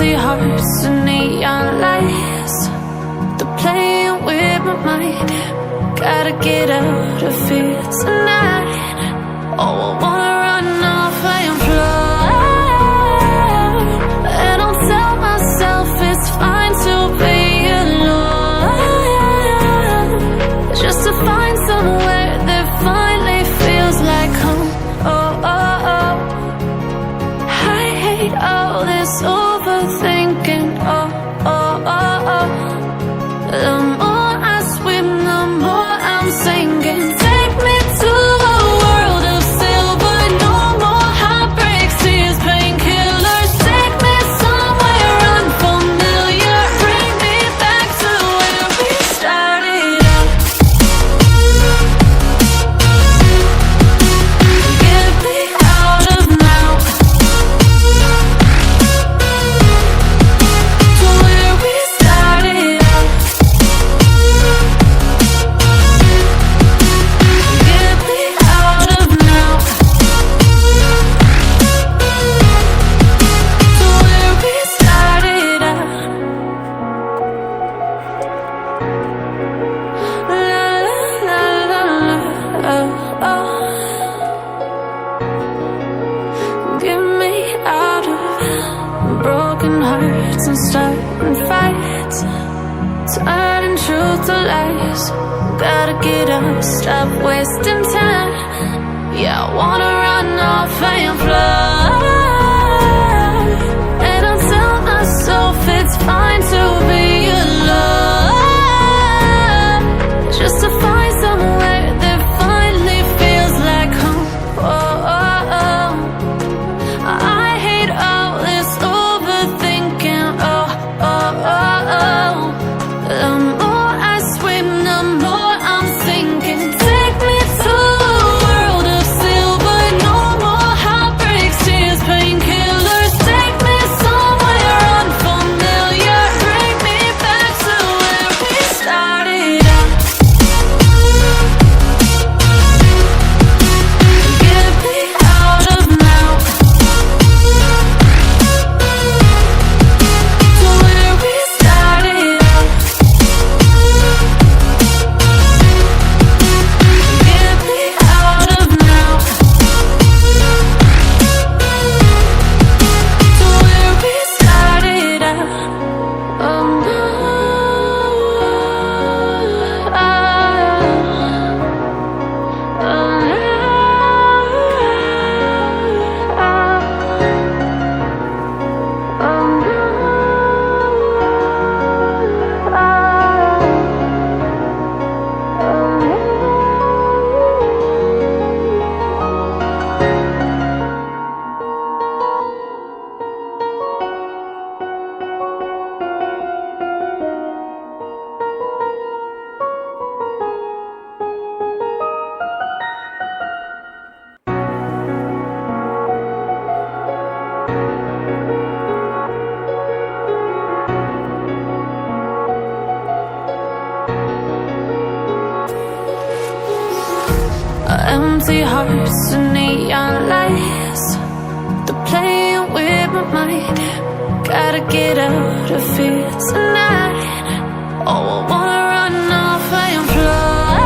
empty hearts and neon lights, they're playing with my mind. Gotta get out of here tonight. Oh, I wanna run off and fly, and I'll tell myself it's fine to be alone, just to find somewhere that finally feels like home. Oh, oh, oh. I hate all this overthinking. Oh, oh, oh, oh. The more I swim, the more I'm sinking. Take me to a world of silver. No more heartbreaks, tears, painkillers. Take me somewhere unfamiliar. Bring me back to where we started out. Get me out of now, to where we started out. Get me out of now, to where we started out. La la la la la, oh, oh. Get me out of broken hearts and starting fights, turning truth to lies. Gotta get up, stop wasting time. Yeah, I wanna run off and fly, and I'll tell myself it's fine to be alone, just to find somewhere that finally feels like home. Oh, oh, oh. I hate all this overthinking. Oh, oh, oh, oh. The more I swim, the more I'm sinking. Take me to a world of silver. No more heartbreaks, tears, painkillers. Take me somewhere unfamiliar. Bring me back to where we started out. Get me out of now, to where we started out. Get me out of now, to where we started out. Oh, no. Empty hearts and neon lights, they're playing with my mind. Gotta get out of here tonight. Oh, I wanna run off and fly,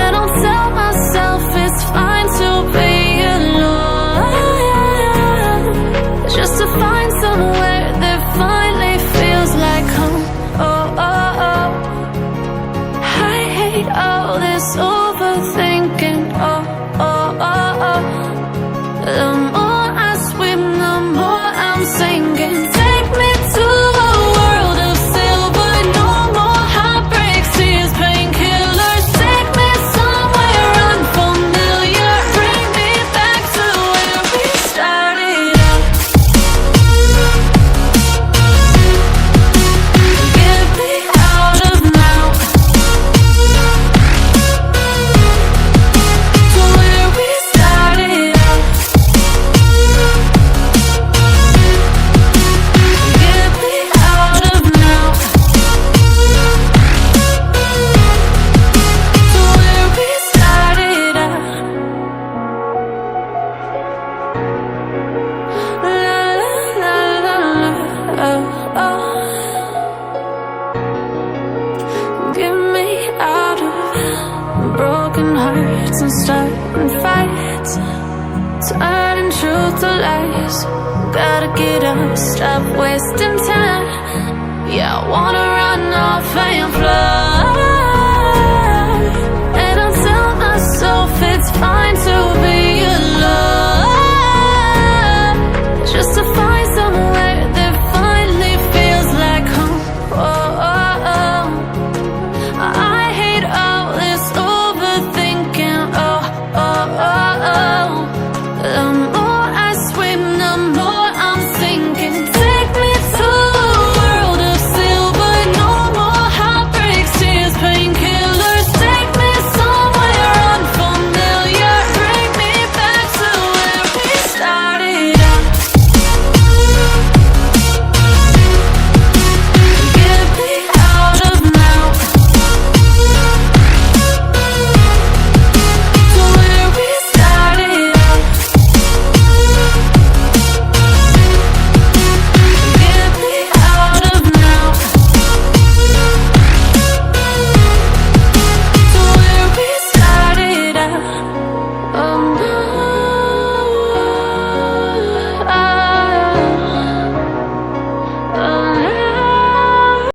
and I'll tell myself it's fine to be alone, just to find somewhere that finally feels like home. Oh, oh, oh. I hate all this overthinking. Oh, oh, oh, oh. The more I swim, the more I'm sinking. Take me to a boys, gotta get up, stop wasting time. Yeah, I wanna run off and fly.